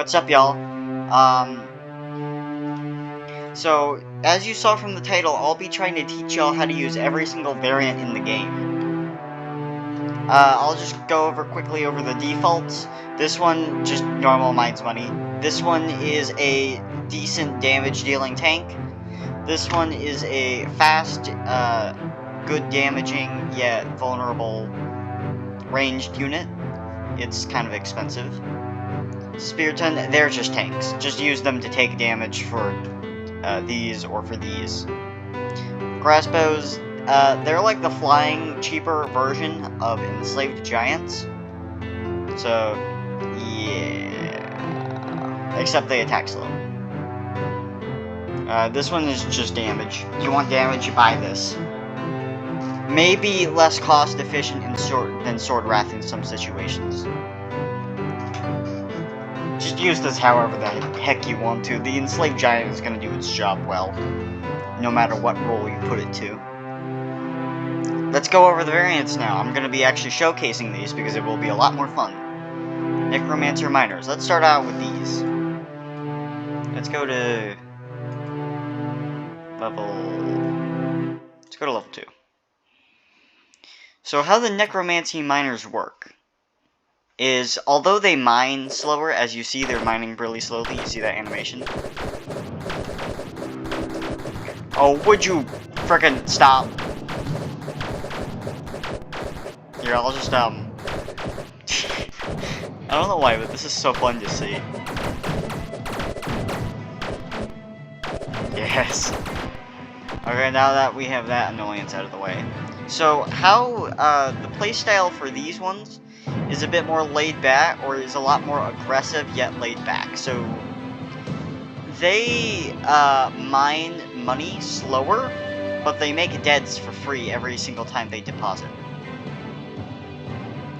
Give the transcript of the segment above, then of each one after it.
what's up, y'all? So, as you saw from the title, I'll be trying to teach y'all how to use every single variant in the game. I'll just go quickly over the defaults. This one, just normal Mines Money. This one is a decent damage-dealing tank. This one is a fast, good damaging, yet vulnerable ranged unit. It's kind of expensive. Spearton, they're just tanks. Just use them to take damage for these or for these. Grassbows, they're like the flying, cheaper version of enslaved giants. So, yeah. Except they attack slow. This one is just damage. You want damage, you buy this. Maybe less cost efficient than Sword Wrath in some situations. Just use this however the heck you want to. The enslaved giant is going to do its job well, no matter what role you put it to. Let's go over the variants now. I'm going to be actually showcasing these because it will be a lot more fun. Necromancer Miners. Let's start out with these. Let's go to level 2. So how the Necromancy Miners work is, although they mine slower, as you see, they're mining really slowly. You see that animation? Oh, would you frickin' stop? Here, I'll just, I don't know why, but this is so fun to see. Yes. Okay, now that we have that annoyance out of the way. So, how, the playstyle for these ones is a bit more laid back, or is a lot more aggressive yet laid back. So they mine money slower, but they make deads for free every single time they deposit.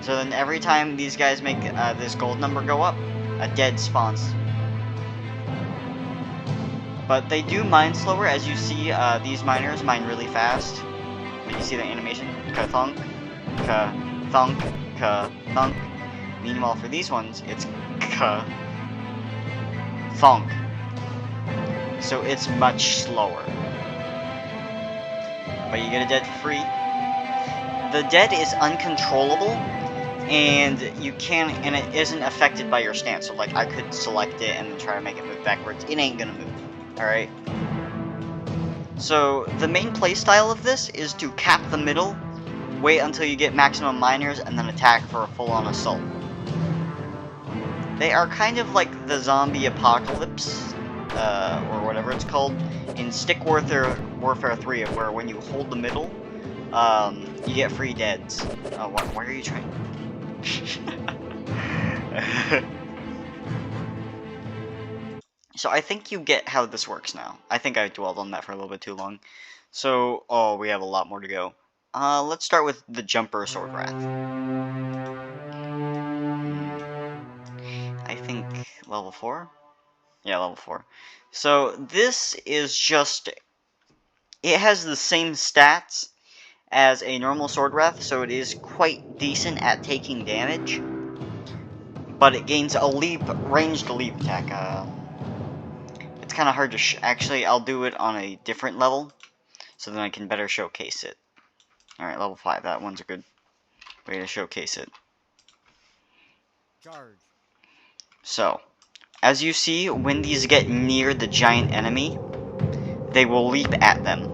So then every time these guys make this gold number go up, a dead spawns. But they do mine slower, as you see. These miners mine really fast. But you see the animation? Ka-thunk, ka-thunk, ka-thunk. Meanwhile, for these ones, it's ka-thunk. So it's much slower. But you get a dead for free. The dead is uncontrollable, and and it isn't affected by your stance. So like, I could select it and then try to make it move backwards. It ain't gonna move. Alright? So the main playstyle of this is to cap the middle, wait until you get maximum miners, and then attack for a full-on assault. They are kind of like the zombie apocalypse, or whatever it's called, in Stick Warfare 3, where when you hold the middle, you get free deads. Why are you trying? So I think you get how this works now. I think I dwelled on that for a little bit too long. So, we have a lot more to go. Let's start with the Jumper Sword Wrath. I think level 4? Yeah, level 4. So, this is just... It has the same stats as a normal Sword Wrath, so it is quite decent at taking damage. But it gains a ranged leap attack. It's kind of hard to actually, I'll do it on a different level, so then I can better showcase it. Alright, level 5, that one's a good way to showcase it. Charge. So, as you see, when these get near the giant enemy, they will leap at them.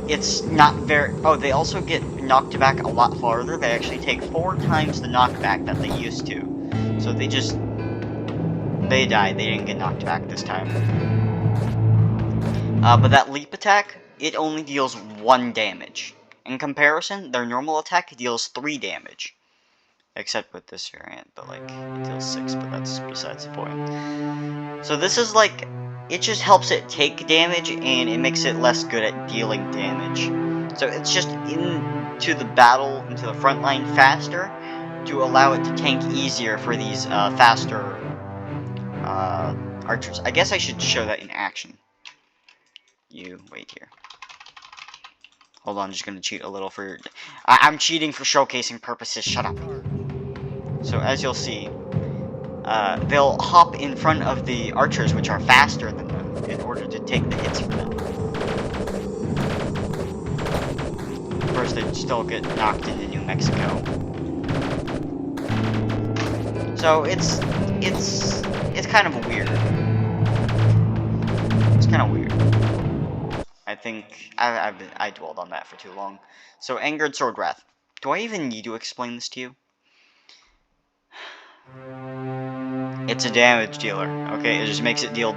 It's not very... Oh, they also get knocked back a lot farther. They actually take 4 times the knockback that they used to. So they died. They didn't get knocked back this time. But that leap attack, it only deals 1 damage. In comparison, their normal attack deals 3 damage. Except with this variant, but like, it deals 6, but that's besides the point. So this is like, it just helps it take damage, and it makes it less good at dealing damage. So it's just into the battle, into the front line faster, to allow it to tank easier for these faster archers. I guess I should show that in action. You wait here. Hold on, I'm just gonna cheat a little for... I'm cheating for showcasing purposes, shut up. So, as you'll see, they'll hop in front of the archers, which are faster than them, in order to take the hits for them. Of course, they still get knocked into New Mexico. So, it's kind of weird. It's kind of weird. I think I dwelled on that for too long. So, Angered Sword Wrath. Do I even need to explain this to you? It's a damage dealer, okay? It just makes it deal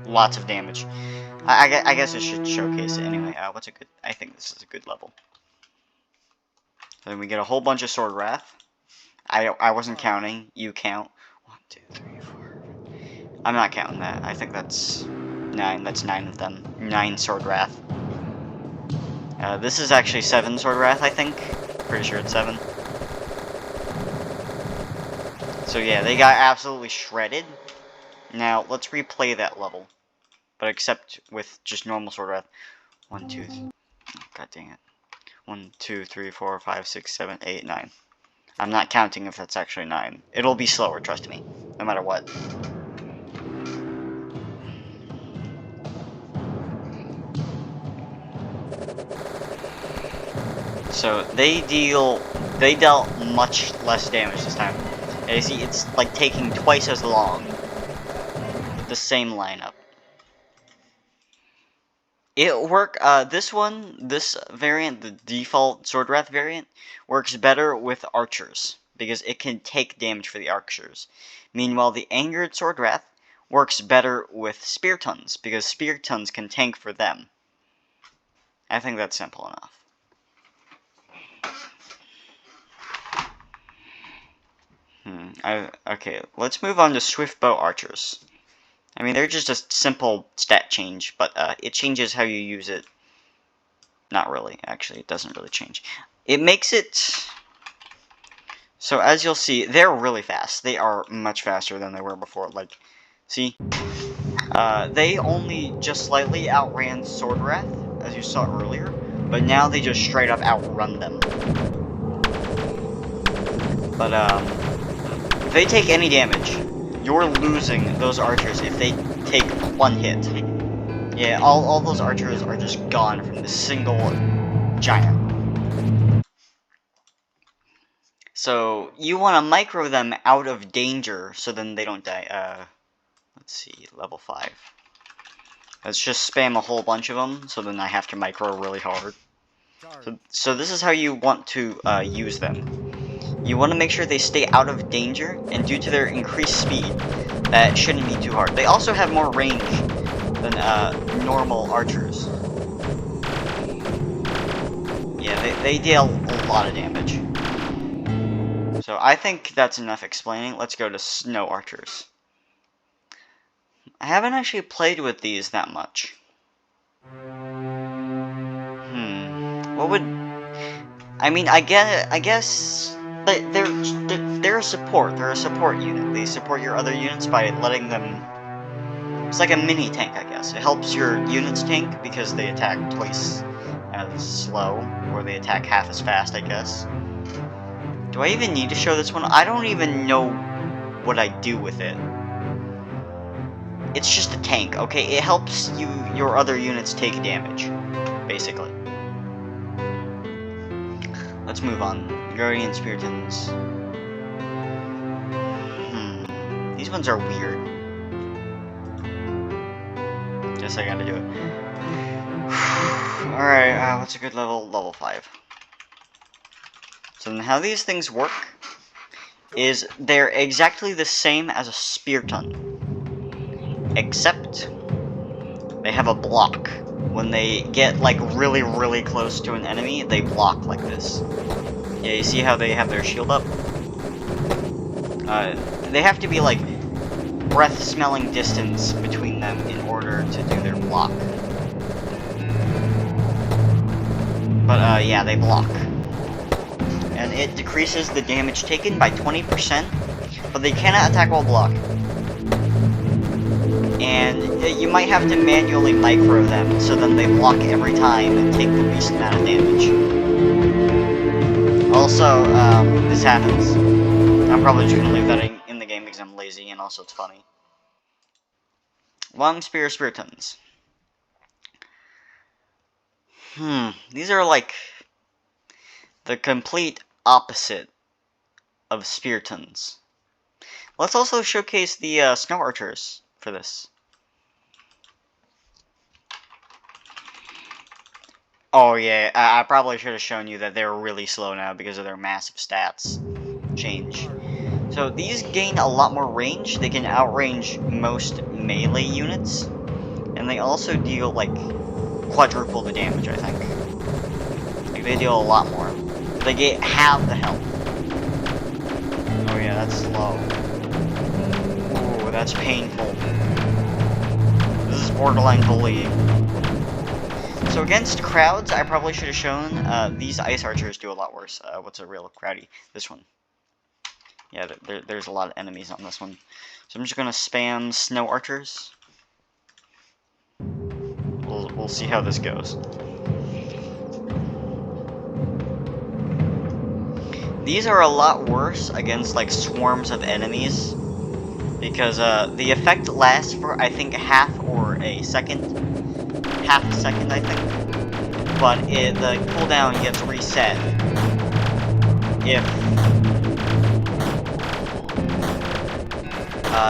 lots of damage. I guess I should showcase it anyway. What's a good... I think this is a good level. So then we get a whole bunch of Sword Wrath. I wasn't counting. You count. 1, 2, 3, 4. I'm not counting that. I think that's 9. That's 9 of them. 9 Sword Wrath. This is actually 7 Sword Wrath, I think. Pretty sure it's 7. So yeah, they got absolutely shredded. Now, let's replay that level. But except with just normal Sword Wrath. 1, 2, 3. Oh, god dang it. 1, 2, 3, 4, 5, 6, 7, 8, 9. I'm not counting if that's actually 9. It'll be slower, trust me. No matter what. So, they dealt much less damage this time. And you see, it's like taking twice as long. The same lineup. This variant, the default Sword Wrath variant, works better with archers, because it can take damage for the archers. Meanwhile, the Angered Sword Wrath works better with Spear Tons, because Spear Tons can tank for them. I think that's simple enough. Okay, let's move on to Swift Bow Archers. I mean, they're just a simple stat change, but it changes how you use it. Not really, actually, it doesn't really change. It makes it... So, as you'll see, they're really fast. They are much faster than they were before. Like, see? They only just slightly outran Sword Wrath, as you saw earlier, but now they just straight up outrun them. But, if they take any damage, you're losing those archers if they take 1 hit. Yeah, all those archers are just gone from this single giant. So, you want to micro them out of danger so then they don't die. Let's see, level 5. Let's just spam a whole bunch of them, so then I have to micro really hard. So this is how you want to use them. You want to make sure they stay out of danger, and due to their increased speed, that shouldn't be too hard. They also have more range than normal archers. Yeah, they deal a lot of damage. So I think that's enough explaining. Let's go to Snow Archers. I haven't actually played with these that much. What would... I mean, I guess... They're a support. They're a support unit. They support your other units by letting them... It's like a mini tank, I guess. It helps your units tank because they attack twice as slow, or they attack half as fast, I guess. Do I even need to show this one? I don't even know what I do with it. It's just a tank, okay? It helps your other units take damage, basically. Let's move on. Guardian Spiritans. These ones are weird. Guess I gotta do it. Alright, what's a good level? Level 5. So then how these things work is they're exactly the same as a Spear Ton. Except they have a block. When they get like really, really close to an enemy, they block like this. Yeah, you see how they have their shield up? They have to be like breath-smelling distance between them in order to do their block. But yeah, they block. And it decreases the damage taken by 20%, but they cannot attack while blocking. And you might have to manually micro them, so then they block every time and take the least amount of damage. Also, this happens. I'm probably just gonna leave that in the game because I'm lazy, and also it's funny. Long Spear Spiritons. These are like the complete opposite of Spiritons. Let's also showcase the Snow Archers for this. Oh yeah, I probably should have shown you that they're really slow now because of their massive stats change. So these gain a lot more range. They can outrange most melee units, and they also deal like quadruple the damage, I think. Like they deal a lot more. They get half the health. Oh yeah, that's slow. Ooh, that's painful. This is borderline bullying. So against crowds, I probably should have shown these ice archers do a lot worse. What's a real crowdy? This one. Yeah, there's a lot of enemies on this one. So I'm just gonna spam snow archers. We'll see how this goes. These are a lot worse against like swarms of enemies because the effect lasts for I think half a second, I think. But the cooldown gets reset if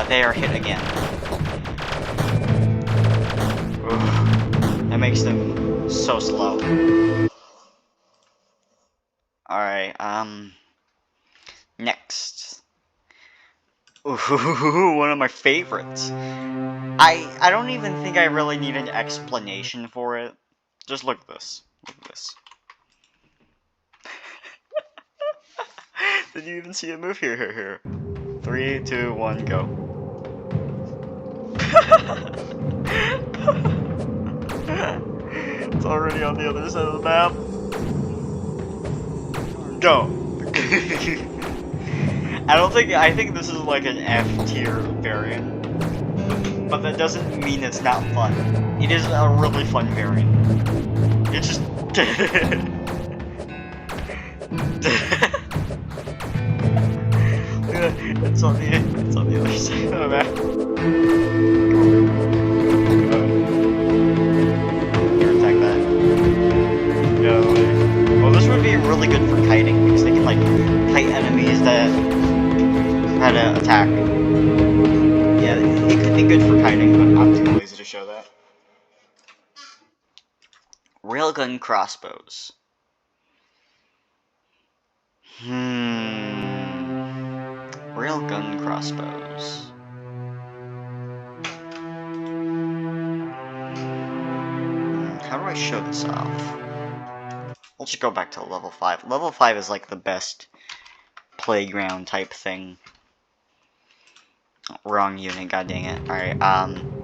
they are hit again. Ugh. That makes them so slow. Alright, next. Ooh, one of my favorites. I don't even think I really need an explanation for it. Just look at this. Look at this. Did you even see it move? Here. 3, 2, 1, go. It's already on the other side of the map. Go. I think this is like an F tier variant. But that doesn't mean it's not fun. It is a really fun variant. It just it's on the other side of the map. Here, attack that. Go away. Well, this would be really good for kiting because they can like kite enemies that had to attack. Yeah, it could be good for kiting, but I'm too lazy to show that. Railgun crossbows. Railgun crossbows. How do I show this off? We'll just go back to level 5. Level 5 is like the best playground type thing. Wrong unit, god dang it. Alright,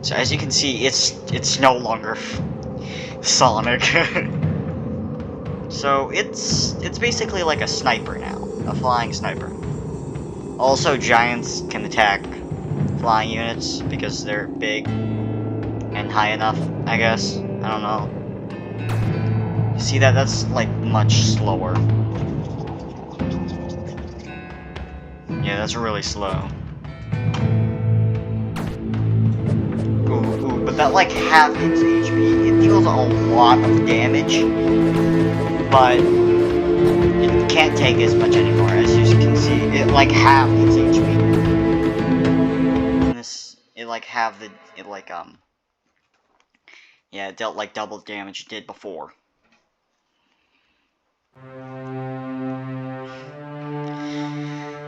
so as you can see, it's no longer Sonic. So it's basically like a sniper now. A flying sniper. Also, giants can attack flying units because they're big and high enough, I guess. I don't know. See that? That's like much slower. Yeah, that's really slow. Ooh, but that like half its HP. It deals a lot of damage, but it can't take as much anymore. As you can see, it like half its HP. And this, it like half the, it like yeah, it dealt like double the damage it did before.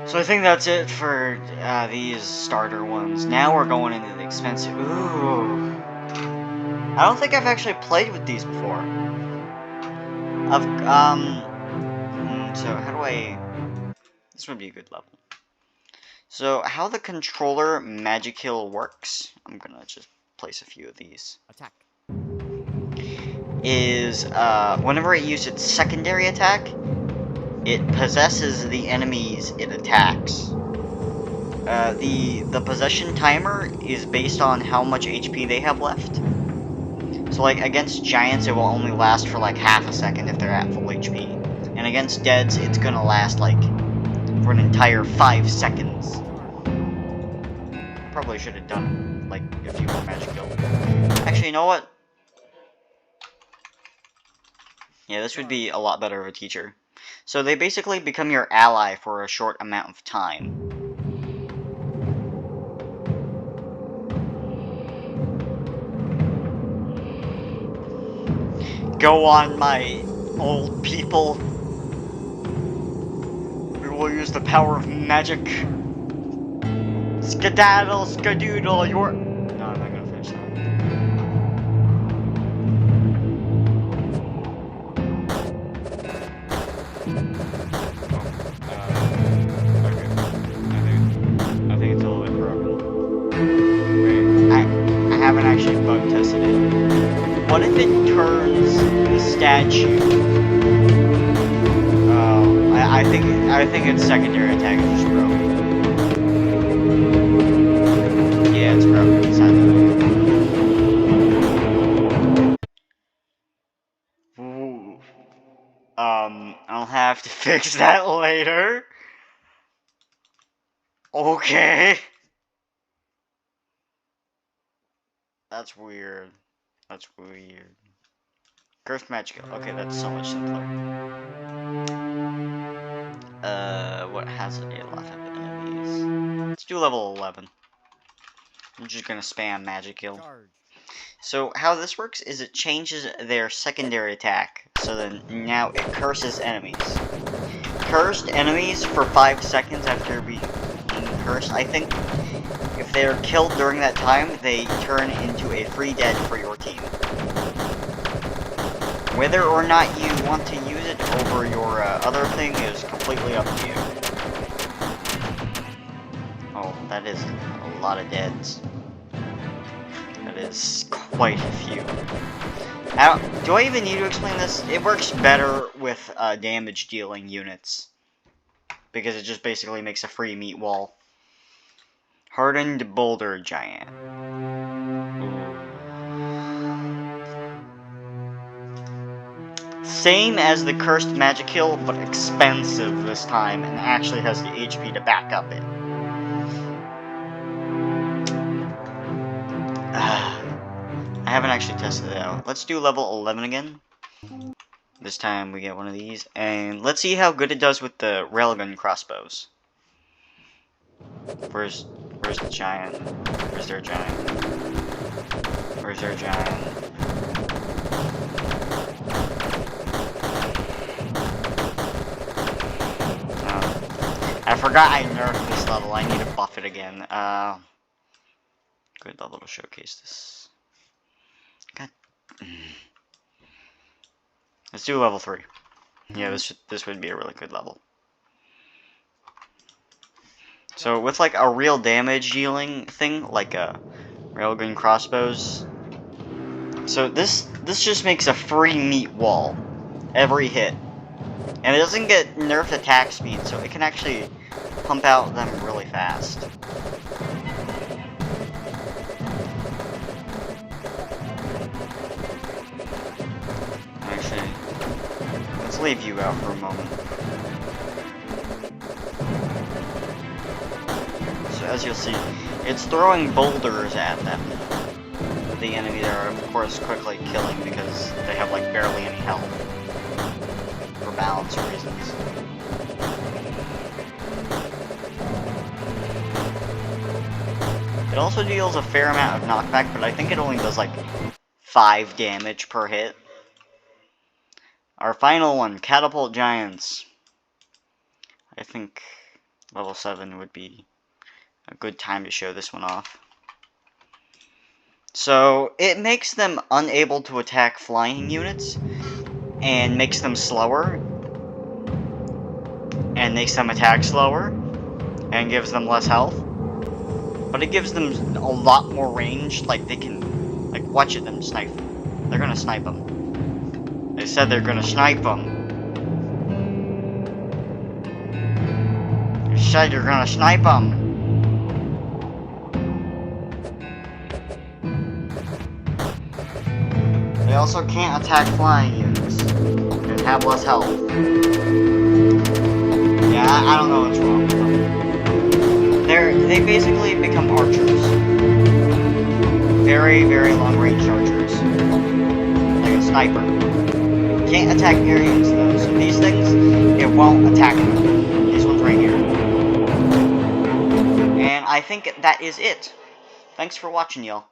So I think that's it for these starter ones. Now we're going into the expensive. Ooh, I don't think I've actually played with these before. So how do I? This would be a good level. So how the controller magic kill works? I'm gonna just place a few of these. Attack. Is whenever it uses its secondary attack, it possesses the enemies it attacks. The possession timer is based on how much HP they have left. So like against giants, it will only last for like half a second if they're at full HP, and against deads, it's gonna last like for an entire 5 seconds. Probably should have done like a few more magic kills. Actually, you know what? Yeah, this would be a lot better of a teacher. So they basically become your ally for a short amount of time. Go on, my old people. We will use the power of magic. Skedaddle, skadoodle, you're... No, I'm not gonna finish that. Okay. I think it's a little bit broken. Wait, I haven't actually bug tested it. What if it turns the statue? Oh, I think its secondary attack is just broken. Yeah, it's broken. It's not Ooh. I'll have to fix that later. Okay. That's weird. That's weird. Cursed magic. Okay, that's so much simpler. What has a lot of enemies? Let's do level 11. I'm just gonna spam magic kill. So how this works is it changes their secondary attack. So then now it curses enemies. Cursed enemies for 5 seconds after being cursed. I think if they are killed during that time, they turn into a free dead for your team. Whether or not you want to use it over your other thing is completely up to you. Oh, that is a lot of deads. That is quite a few. Do I even need to explain this? It works better with damage dealing units. Because it just basically makes a free meat wall. Hardened Boulder Giant. Same as the Cursed Magic Hill, but expensive this time, and actually has the HP to back up it. I haven't actually tested it out. Let's do level 11 again. This time we get one of these, and let's see how good it does with the railgun crossbows. Where's the giant? Where's their giant? Where's their giant? I forgot I nerfed this level. I need to buff it again. Good level to showcase this. God. Let's do level 3. Yeah, this would be a really good level. So with like a real damage dealing thing, like a railgun crossbows. So this just makes a free meat wall every hit, and it doesn't get nerfed attack speed, so it can actually pump out them really fast. Actually, let's leave you out for a moment. As you'll see, it's throwing boulders at them. The enemy there are, of course, quickly killing because they have, like, barely any health. For balance reasons. It also deals a fair amount of knockback, but I think it only does, like, 5 damage per hit. Our final one, Catapult Giants. I think level 7 would be a good time to show this one off. So, it makes them unable to attack flying units, and makes them slower, and makes them attack slower, and gives them less health. But it gives them a lot more range, like they can, like, watch them snipe. They're gonna snipe them. They said they're gonna snipe them. They said you're gonna snipe them. also can't attack flying units and have less health. Yeah, I don't know what's wrong with them. They basically become archers. Very, very long-range archers. Like a sniper. Can't attack areas though, so these things, it won't attack them. These ones right here. And I think that is it. Thanks for watching, y'all.